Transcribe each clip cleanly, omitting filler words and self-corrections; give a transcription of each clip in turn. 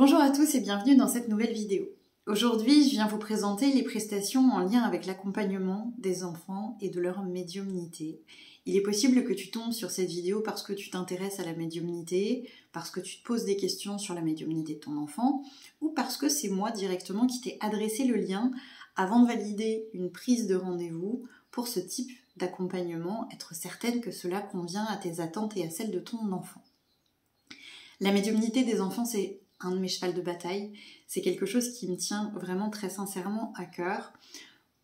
Bonjour à tous et bienvenue dans cette nouvelle vidéo. Aujourd'hui, je viens vous présenter les prestations en lien avec l'accompagnement des enfants et de leur médiumnité. Il est possible que tu tombes sur cette vidéo parce que tu t'intéresses à la médiumnité, parce que tu te poses des questions sur la médiumnité de ton enfant, ou parce que c'est moi directement qui t'ai adressé le lien avant de valider une prise de rendez-vous pour ce type d'accompagnement, être certaine que cela convient à tes attentes et à celles de ton enfant. La médiumnité des enfants, c'est un de mes chevals de bataille. C'est quelque chose qui me tient vraiment très sincèrement à cœur.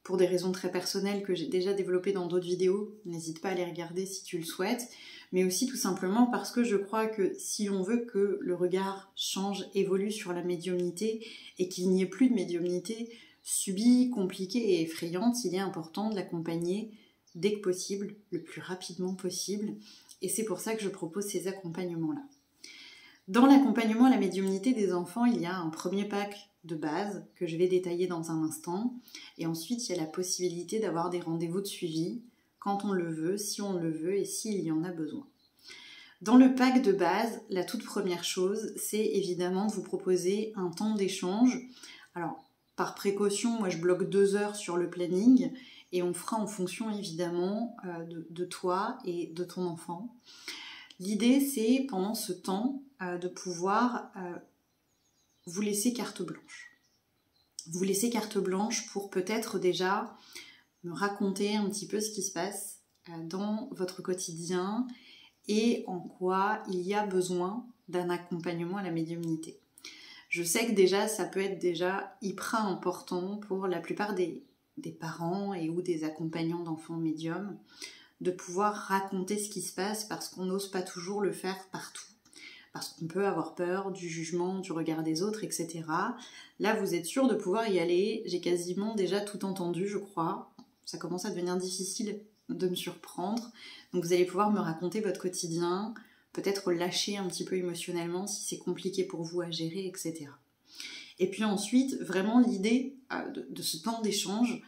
Pour des raisons très personnelles que j'ai déjà développées dans d'autres vidéos, n'hésite pas à les regarder si tu le souhaites, mais aussi tout simplement parce que je crois que si on veut que le regard change, évolue sur la médiumnité et qu'il n'y ait plus de médiumnité subie, compliquée et effrayante, il est important de l'accompagner dès que possible, le plus rapidement possible, et c'est pour ça que je propose ces accompagnements-là. Dans l'accompagnement à la médiumnité des enfants, il y a un premier pack de base que je vais détailler dans un instant. Et ensuite, il y a la possibilité d'avoir des rendez-vous de suivi quand on le veut, si on le veut et s'il y en a besoin. Dans le pack de base, la toute première chose, c'est évidemment de vous proposer un temps d'échange. Alors, par précaution, moi je bloque 2 heures sur le planning et on fera en fonction évidemment de toi et de ton enfant. L'idée, c'est pendant ce temps de pouvoir vous laisser carte blanche. Vous laisser carte blanche pour peut-être déjà me raconter un petit peu ce qui se passe dans votre quotidien et en quoi il y a besoin d'un accompagnement à la médiumnité. Je sais que déjà, ça peut être déjà hyper important pour la plupart des parents et ou des accompagnants d'enfants médiums de pouvoir raconter ce qui se passe parce qu'on n'ose pas toujours le faire partout. Parce qu'on peut avoir peur du jugement, du regard des autres, etc. Là, vous êtes sûr de pouvoir y aller. J'ai quasiment déjà tout entendu, je crois. Ça commence à devenir difficile de me surprendre. Donc vous allez pouvoir me raconter votre quotidien, peut-être lâcher un petit peu émotionnellement si c'est compliqué pour vous à gérer, etc. Et puis ensuite, vraiment l'idée de ce temps d'échange,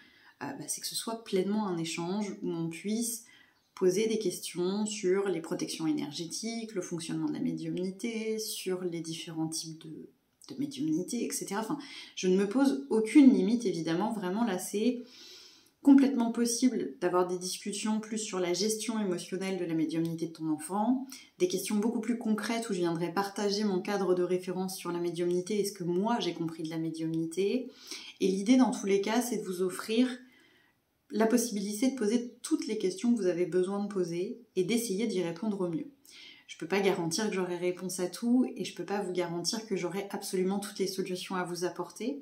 c'est que ce soit pleinement un échange où on puisse poser des questions sur les protections énergétiques, le fonctionnement de la médiumnité, sur les différents types de médiumnité, etc. Enfin, je ne me pose aucune limite, évidemment. Vraiment, là, c'est complètement possible d'avoir des discussions plus sur la gestion émotionnelle de la médiumnité de ton enfant, des questions beaucoup plus concrètes où je viendrai partager mon cadre de référence sur la médiumnité et ce que moi, j'ai compris de la médiumnité. Et l'idée, dans tous les cas, c'est de vous offrir la possibilité de poser toutes les questions que vous avez besoin de poser et d'essayer d'y répondre au mieux. Je ne peux pas garantir que j'aurai réponse à tout et je ne peux pas vous garantir que j'aurai absolument toutes les solutions à vous apporter,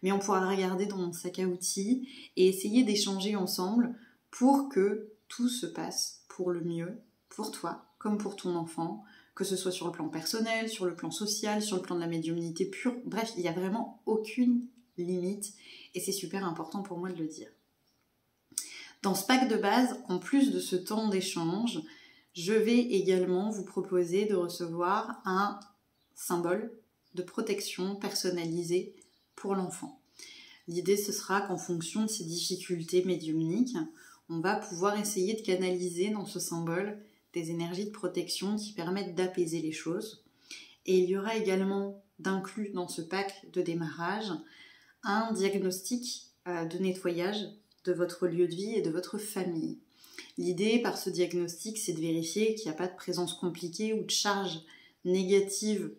mais on pourra regarder dans mon sac à outils et essayer d'échanger ensemble pour que tout se passe pour le mieux, pour toi comme pour ton enfant, que ce soit sur le plan personnel, sur le plan social, sur le plan de la médiumnité pure. Bref, il n'y a vraiment aucune limite et c'est super important pour moi de le dire. Dans ce pack de base, en plus de ce temps d'échange, je vais également vous proposer de recevoir un symbole de protection personnalisé pour l'enfant. L'idée, ce sera qu'en fonction de ses difficultés médiumniques, on va pouvoir essayer de canaliser dans ce symbole des énergies de protection qui permettent d'apaiser les choses. Et il y aura également d'inclus dans ce pack de démarrage un diagnostic de nettoyage de votre lieu de vie et de votre famille. L'idée par ce diagnostic, c'est de vérifier qu'il n'y a pas de présence compliquée ou de charge négative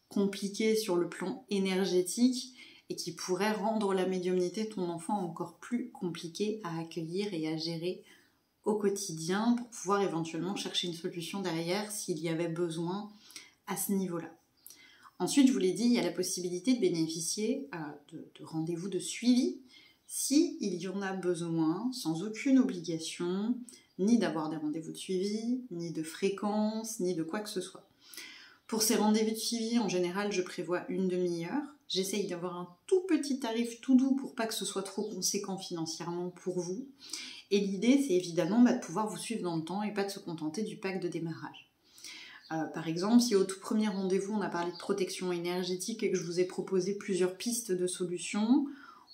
compliquée sur le plan énergétique et qui pourrait rendre la médiumnité de ton enfant encore plus compliquée à accueillir et à gérer au quotidien pour pouvoir éventuellement chercher une solution derrière s'il y avait besoin à ce niveau-là. Ensuite, je vous l'ai dit, il y a la possibilité de bénéficier de rendez-vous de suivi s'il y en a besoin, sans aucune obligation, ni d'avoir des rendez-vous de suivi, ni de fréquence, ni de quoi que ce soit. Pour ces rendez-vous de suivi, en général, je prévois une demi-heure. J'essaye d'avoir un tout petit tarif tout doux pour pas que ce soit trop conséquent financièrement pour vous. Et l'idée, c'est évidemment de pouvoir vous suivre dans le temps et pas de se contenter du pack de démarrage. Par exemple, si au tout premier rendez-vous, on a parlé de protection énergétique et que je vous ai proposé plusieurs pistes de solutions,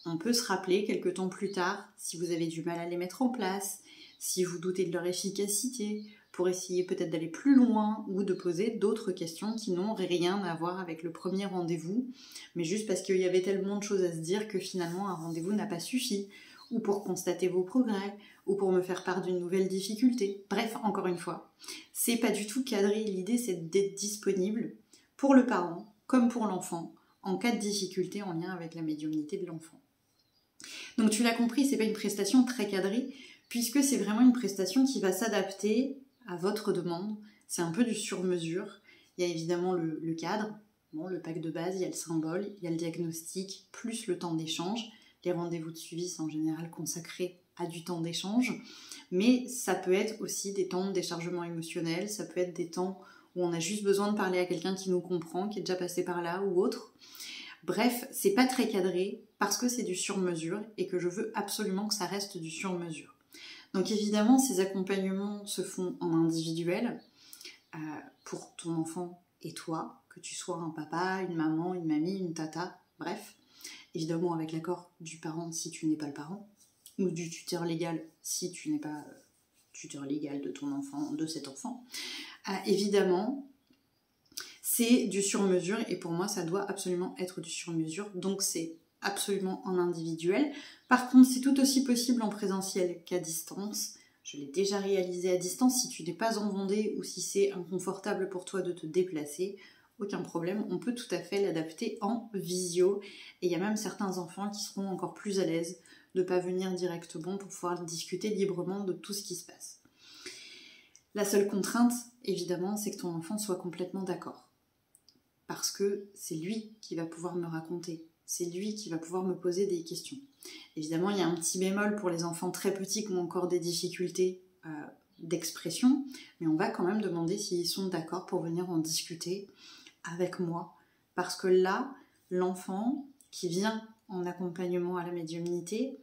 on peut se rappeler quelques temps plus tard, si vous avez du mal à les mettre en place, si vous doutez de leur efficacité, pour essayer peut-être d'aller plus loin ou de poser d'autres questions qui n'ont rien à voir avec le premier rendez-vous, mais juste parce qu'il y avait tellement de choses à se dire que finalement un rendez-vous n'a pas suffi, ou pour constater vos progrès, ou pour me faire part d'une nouvelle difficulté. Bref, encore une fois, c'est pas du tout cadré. L'idée, c'est d'être disponible pour le parent comme pour l'enfant en cas de difficulté en lien avec la médiumnité de l'enfant. Donc tu l'as compris, c'est pas une prestation très cadrée, puisque c'est vraiment une prestation qui va s'adapter à votre demande. C'est un peu du sur-mesure. Il y a évidemment le cadre, bon, le pack de base, il y a le symbole, il y a le diagnostic, plus le temps d'échange. Les rendez-vous de suivi sont en général consacrés à du temps d'échange, mais ça peut être aussi des temps de déchargement émotionnel, ça peut être des temps où on a juste besoin de parler à quelqu'un qui nous comprend, qui est déjà passé par là ou autre. Bref, c'est pas très cadré parce que c'est du sur-mesure et que je veux absolument que ça reste du sur-mesure. Donc évidemment, ces accompagnements se font en individuel pour ton enfant et toi, que tu sois un papa, une maman, une mamie, une tata, bref. Évidemment avec l'accord du parent si tu n'es pas le parent, ou du tuteur légal si tu n'es pas tuteur légal de ton enfant, de cet enfant. Évidemment, c'est du sur-mesure et pour moi ça doit absolument être du sur-mesure, donc c'est absolument en individuel. Par contre, c'est tout aussi possible en présentiel qu'à distance. Je l'ai déjà réalisé à distance. Si tu n'es pas en Vendée ou si c'est inconfortable pour toi de te déplacer, aucun problème, on peut tout à fait l'adapter en visio. Et il y a même certains enfants qui seront encore plus à l'aise de ne pas venir directement pour pouvoir discuter librement de tout ce qui se passe. La seule contrainte, évidemment, c'est que ton enfant soit complètement d'accord. Parce que c'est lui qui va pouvoir me raconter. C'est lui qui va pouvoir me poser des questions. Évidemment, il y a un petit bémol pour les enfants très petits qui ont encore des difficultés d'expression, mais on va quand même demander s'ils sont d'accord pour venir en discuter avec moi. Parce que là, l'enfant qui vient en accompagnement à la médiumnité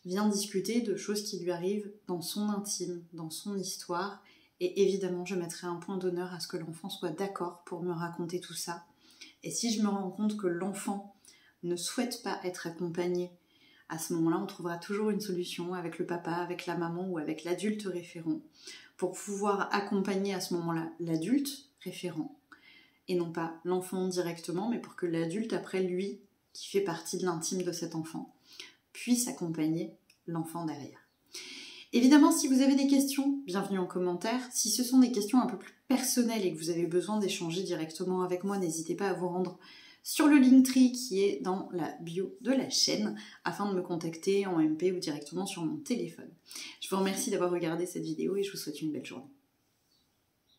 vient discuter de choses qui lui arrivent dans son intime, dans son histoire. Et évidemment, je mettrai un point d'honneur à ce que l'enfant soit d'accord pour me raconter tout ça. Et si je me rends compte que l'enfant ne souhaite pas être accompagné, à ce moment-là, on trouvera toujours une solution avec le papa, avec la maman ou avec l'adulte référent pour pouvoir accompagner à ce moment-là l'adulte référent et non pas l'enfant directement, mais pour que l'adulte, après lui, qui fait partie de l'intime de cet enfant, puisse accompagner l'enfant derrière. Évidemment, si vous avez des questions, bienvenue en commentaire. Si ce sont des questions un peu plus personnelles et que vous avez besoin d'échanger directement avec moi, n'hésitez pas à vous rendre sur le Linktree qui est dans la bio de la chaîne afin de me contacter en MP ou directement sur mon téléphone. Je vous remercie d'avoir regardé cette vidéo et je vous souhaite une belle journée.